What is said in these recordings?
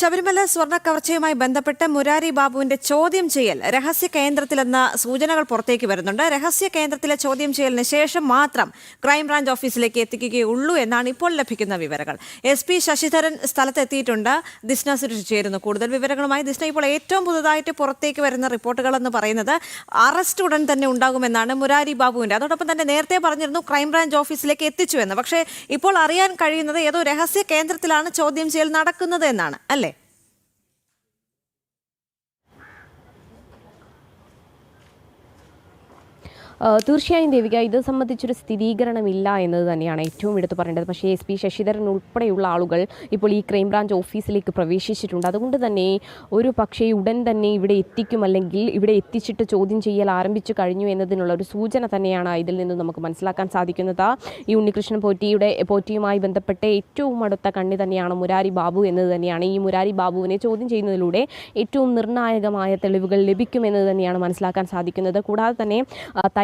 ശബരിമല സ്വർണ്ണ കവർച്ചയുമായി ബന്ധപ്പെട്ട് മുരാരി ബാബുവിന്റെ ചോദ്യം ചെയ്യൽ രഹസ്യ കേന്ദ്രത്തിലെന്ന സൂചനകൾ പുറത്തേക്ക് വരുന്നുണ്ട്. രഹസ്യ കേന്ദ്രത്തിലെ ചോദ്യം ചെയ്യലിന് ശേഷം മാത്രം ക്രൈംബ്രാഞ്ച് ഓഫീസിലേക്ക് എത്തിക്കുകയുള്ളൂ എന്നാണ് ഇപ്പോൾ ലഭിക്കുന്ന വിവരങ്ങൾ. SP ശശിധരൻ സ്ഥലത്തെത്തിയിട്ടുണ്ട്. ദിസ്ന സുരേഷ് ചേരുന്നു കൂടുതൽ വിവരങ്ങളുമായി. ദിസ്ന, ഇപ്പോൾ ഏറ്റവും പുതുതായിട്ട് പുറത്തേക്ക് വരുന്ന റിപ്പോർട്ടുകൾ എന്ന് പറയുന്നത് അറസ്റ്റ് ഉടൻ തന്നെ ഉണ്ടാകുമെന്നാണ് മുരാരി ബാബുവിന്റെ. അതോടൊപ്പം തന്നെ നേരത്തെ പറഞ്ഞിരുന്നു ക്രൈംബ്രാഞ്ച് ഓഫീസിലേക്ക് എത്തിച്ചു എന്ന്. പക്ഷേ ഇപ്പോൾ അറിയാൻ കഴിയുന്നത് ഏതോ രഹസ്യ കേന്ദ്രത്തിലാണ് ചോദ്യം ചെയ്യൽ നടക്കുന്നത് എന്നാണ്, അല്ലേ? തീർച്ചയായും ദേവിക, ഇത് സംബന്ധിച്ചൊരു സ്ഥിരീകരണമില്ല എന്നത് തന്നെയാണ് ഏറ്റവും എടുത്തു പറയേണ്ടത്. പക്ഷേ SP ശശിധരൻ ഉൾപ്പെടെയുള്ള ആളുകൾ ഇപ്പോൾ ഈ ക്രൈംബ്രാഞ്ച് ഓഫീസിലേക്ക് പ്രവേശിച്ചിട്ടുണ്ട്. അതുകൊണ്ട് തന്നെ ഒരു പക്ഷേ ഉടൻ തന്നെ ഇവിടെ എത്തിക്കും, അല്ലെങ്കിൽ ഇവിടെ എത്തിച്ചിട്ട് ചോദ്യം ചെയ്യൽ ആരംഭിച്ചു കഴിഞ്ഞു എന്നതിനുള്ള ഒരു സൂചന തന്നെയാണ് ഇതിൽ നിന്ന് നമുക്ക് മനസ്സിലാക്കാൻ സാധിക്കുന്നത്. ഈ ഉണ്ണികൃഷ്ണൻ പോറ്റിയുമായി ബന്ധപ്പെട്ട് ഏറ്റവും അടുത്ത കണ്ണി തന്നെയാണ് മുരാരി ബാബു എന്നത് തന്നെയാണ്. ഈ മുരാരി ബാബുവിനെ ചോദ്യം ചെയ്യുന്നതിലൂടെ ഏറ്റവും നിർണായകമായ തെളിവുകൾ ലഭിക്കുമെന്നത് തന്നെയാണ് മനസ്സിലാക്കാൻ സാധിക്കുന്നത്. കൂടാതെ തന്നെ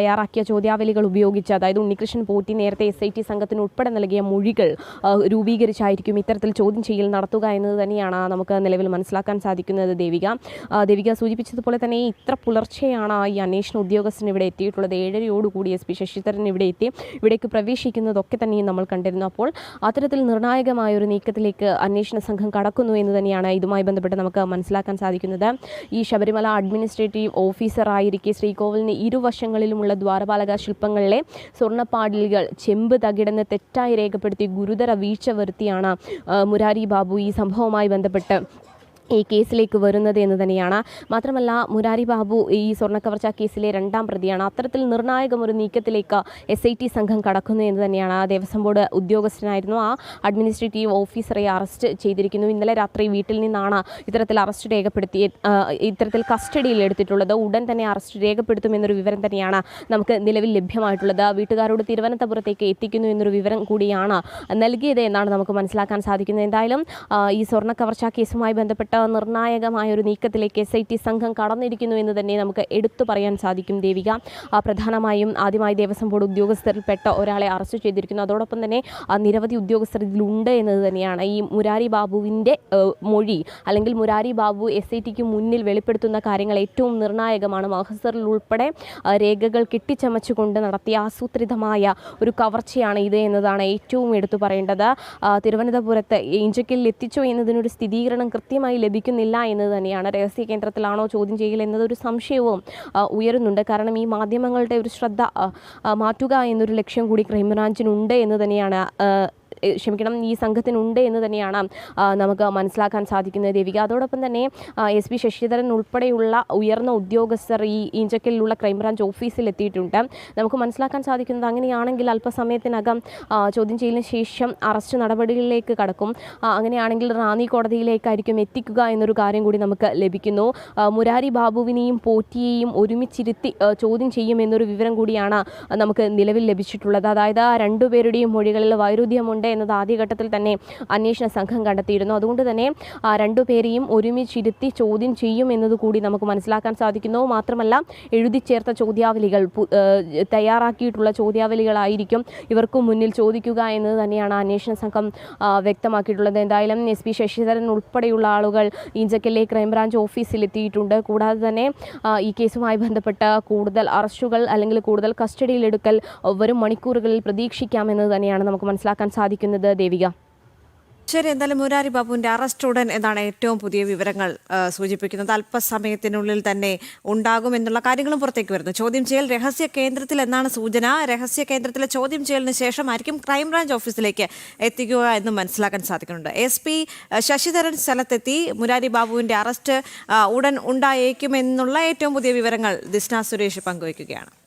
തയ്യാറാക്കിയ ചോദ്യാവലികൾ ഉപയോഗിച്ച്, അതായത് ഉണ്ണികൃഷ്ണൻ പോറ്റി നേരത്തെ SIT സംഘത്തിന് ഉൾപ്പെടെ നൽകിയ മൊഴികൾ രൂപീകരിച്ചായിരിക്കും ഇത്തരത്തിൽ ചോദ്യം ചെയ്യൽ നടത്തുക എന്നത് തന്നെയാണ് നമുക്ക് നിലവിൽ മനസ്സിലാക്കാൻ സാധിക്കുന്നത്. ദേവിക സൂചിപ്പിച്ചതുപോലെ തന്നെ ഇത്ര പുലർച്ചെയാണ് ഈ അന്വേഷണ ഉദ്യോഗസ്ഥൻ ഇവിടെ എത്തിയിട്ടുള്ളത്. 7:30 SP ശശിധരൻ ഇവിടെ എത്തി. ഇവിടേക്ക് പ്രവേശിക്കുന്നതൊക്കെ തന്നെയും നമ്മൾ കണ്ടിരുന്നു. അപ്പോൾ അത്തരത്തിൽ നിർണായകമായ ഒരു നീക്കത്തിലേക്ക് അന്വേഷണ സംഘം കടക്കുന്നു എന്ന് തന്നെയാണ് ഇതുമായി ബന്ധപ്പെട്ട് നമുക്ക് മനസ്സിലാക്കാൻ സാധിക്കുന്നത്. ഈ ശബരിമല അഡ്മിനിസ്ട്രേറ്റീവ് ഓഫീസർ ആയിരിക്കെ ശ്രീകോവിലിന് ഇരുവശങ്ങളിലുമുള്ള ദ്വാരപാലക ശില്പങ്ങളിലെ സ്വർണ്ണപ്പാടലുകൾ ചെമ്പ് തകിടെന്ന് തെറ്റായി രേഖപ്പെടുത്തി ഗുരുതര വീഴ്ച വരുത്തിയാണ് മുരാരി ബാബു ഈ സംഭവവുമായി ബന്ധപ്പെട്ട് ഈ കേസിലേക്ക് വരുന്നത് എന്ന് തന്നെയാണ്. മാത്രമല്ല, മുരാരി ബാബു ഈ സ്വർണ്ണക്കവർച്ച കേസിലെ 2ാം പ്രതിയാണ്. അത്തരത്തിൽ നിർണായകമൊരു നീക്കത്തിലേക്ക് SIT സംഘം കടക്കുന്നു എന്ന് തന്നെയാണ്. ദേവസ്വം ബോർഡ് ഉദ്യോഗസ്ഥനായിരുന്നു ആ അഡ്മിനിസ്ട്രേറ്റീവ് ഓഫീസറെ അറസ്റ്റ് ചെയ്തിരിക്കുന്നു. ഇന്നലെ രാത്രി വീട്ടിൽ നിന്നാണ് ഇത്തരത്തിൽ അറസ്റ്റ് ഇത്തരത്തിൽ കസ്റ്റഡിയിൽ എടുത്തിട്ടുള്ളത്. ഉടൻ തന്നെ അറസ്റ്റ് രേഖപ്പെടുത്തുമെന്നൊരു വിവരം തന്നെയാണ് നമുക്ക് നിലവിൽ ലഭ്യമായിട്ടുള്ളത്. വീട്ടുകാരോട് തിരുവനന്തപുരത്തേക്ക് എത്തിക്കുന്നു എന്നൊരു വിവരം കൂടിയാണ് നൽകിയത് എന്നാണ് നമുക്ക് മനസ്സിലാക്കാൻ സാധിക്കുന്നത്. എന്തായാലും ഈ സ്വർണ്ണക്കവർച്ച കേസുമായി ബന്ധപ്പെട്ട നിർണായകമായ ഒരു നീക്കത്തിലേക്ക് SIT സംഘം കടന്നിരിക്കുന്നു എന്ന് തന്നെ നമുക്ക് എടുത്തു പറയാൻ സാധിക്കും. ദേവിക, പ്രധാനമായും ആദ്യമായി ദേവസ്വം ബോർഡ് ഉദ്യോഗസ്ഥരിൽപ്പെട്ട ഒരാളെ അറസ്റ്റ് ചെയ്തിരിക്കുന്നു. അതോടൊപ്പം തന്നെ നിരവധി ഉദ്യോഗസ്ഥർ ഇതിലുണ്ട് എന്നത് തന്നെയാണ്. ഈ മുരാരി ബാബുവിൻ്റെ മൊഴി, അല്ലെങ്കിൽ മുരാരി ബാബു SITക്ക് മുന്നിൽ വെളിപ്പെടുത്തുന്ന കാര്യങ്ങൾ ഏറ്റവും നിർണായകമാണ്. മഹസറിൽ ഉൾപ്പെടെ രേഖകൾ കെട്ടിച്ചമച്ചുകൊണ്ട് നടത്തിയ ആസൂത്രിതമായ ഒരു കവർച്ചയാണ് ഇത് എന്നതാണ് ഏറ്റവും എടുത്തു പറയേണ്ടത്. തിരുവനന്തപുരത്ത് ഇഞ്ചക്കലിൽ എത്തിച്ചോ എന്നതിനൊരു സ്ഥിരീകരണം കൃത്യമായി ലഭിക്കുന്നില്ല എന്നത് തന്നെയാണ്. രഹസ്യ കേന്ദ്രത്തിലാണോ ചോദ്യം ചെയ്യൽ എന്നതൊരു സംശയവും ഉയരുന്നുണ്ട്. കാരണം ഈ മാധ്യമങ്ങളുടെ ഒരു ശ്രദ്ധ മാറ്റുക എന്നൊരു ലക്ഷ്യം കൂടി ക്രൈംബ്രാഞ്ചിനുണ്ട് എന്ന് തന്നെയാണ് ഈ സംഘത്തിനുണ്ട് എന്ന് തന്നെയാണ് നമുക്ക് മനസ്സിലാക്കാൻ സാധിക്കുന്നത്. ദേവിക, അതോടൊപ്പം തന്നെ SP ശശിധരൻ ഉൾപ്പെടെയുള്ള ഉയർന്ന ഉദ്യോഗസ്ഥർ ഈ ഇഞ്ചക്കലിലുള്ള ക്രൈംബ്രാഞ്ച് ഓഫീസിൽ എത്തിയിട്ടുണ്ട്. നമുക്ക് മനസ്സിലാക്കാൻ സാധിക്കുന്നത് അങ്ങനെയാണെങ്കിൽ അല്പസമയത്തിനകം ചോദ്യം ചെയ്യലിന് ശേഷം അറസ്റ്റ് നടപടികളിലേക്ക് കടക്കും. അങ്ങനെയാണെങ്കിൽ റാന്നി കോടതിയിലേക്കായിരിക്കും എത്തിക്കുക എന്നൊരു കാര്യം കൂടി നമുക്ക് ലഭിക്കുന്നു. മുരാരി ബാബുവിനെയും പോറ്റിയെയും ഒരുമിച്ചിരുത്തി ചോദ്യം ചെയ്യുമെന്നൊരു വിവരം കൂടിയാണ് നമുക്ക് നിലവിൽ ലഭിച്ചിട്ടുള്ളത്. അതായത് രണ്ടുപേരുടെയും മൊഴികളിൽ വൈരുദ്ധ്യമുണ്ട് എന്നത് ആദ്യഘട്ടത്തിൽ തന്നെ അന്വേഷണ സംഘം കണ്ടെത്തിയിരുന്നു. അതുകൊണ്ട് തന്നെ രണ്ടുപേരെയും ഒരുമിച്ചിരുത്തി ചോദ്യം ചെയ്യും എന്നതുകൂടി നമുക്ക് മനസ്സിലാക്കാൻ സാധിക്കുന്നു. മാത്രമല്ല, എഴുതി ചേർത്ത ചോദ്യാവലികൾ, തയ്യാറാക്കിയിട്ടുള്ള ചോദ്യാവലികളായിരിക്കും ഇവർക്ക് മുന്നിൽ ചോദിക്കുക എന്നത് തന്നെയാണ് അന്വേഷണ സംഘം വ്യക്തമാക്കിയിട്ടുള്ളത്. എന്തായാലും SP ശശിധരൻ ഉൾപ്പെടെയുള്ള ആളുകൾ ഇഞ്ചക്കലിലെ ക്രൈംബ്രാഞ്ച് ഓഫീസിൽ എത്തിയിട്ടുണ്ട്. കൂടാതെ തന്നെ ഈ കേസുമായി ബന്ധപ്പെട്ട് കൂടുതൽ അറസ്റ്റുകൾ അല്ലെങ്കിൽ കൂടുതൽ കസ്റ്റഡിയിലെടുക്കൽ വരും മണിക്കൂറുകളിൽ പ്രതീക്ഷിക്കാമെന്നത് തന്നെയാണ് നമുക്ക് മനസ്സിലാക്കാൻ സാധിക്കുന്നത്. ദേവിക, ശരി, എന്തായാലും മുരാരി ബാബുവിന്റെ അറസ്റ്റ് ഉടൻ എന്നാണ് ഏറ്റവും പുതിയ വിവരങ്ങൾ സൂചിപ്പിക്കുന്നത്. അല്പസമയത്തിനുള്ളിൽ തന്നെ ഉണ്ടാകുമെന്നുള്ള കാര്യങ്ങളും പുറത്തേക്ക് വരുന്നു. ചോദ്യം ചെയ്യൽ രഹസ്യ കേന്ദ്രത്തിൽ എന്നാണ് സൂചന. രഹസ്യ കേന്ദ്രത്തിലെ ചോദ്യം ചെയ്യലിന് ശേഷമായിരിക്കും ക്രൈംബ്രാഞ്ച് ഓഫീസിലേക്ക് എത്തിക്കുക എന്ന് മനസ്സിലാക്കാൻ സാധിക്കുന്നുണ്ട്. SP ശശിധരൻ സ്ഥലത്തെത്തി. മുരാരി ബാബുവിന്റെ അറസ്റ്റ് ഉടൻ ഉണ്ടായേക്കുമെന്നുള്ള ഏറ്റവും പുതിയ വിവരങ്ങൾ ദിസ്ന സുരേഷ് പങ്കുവയ്ക്കുകയാണ്.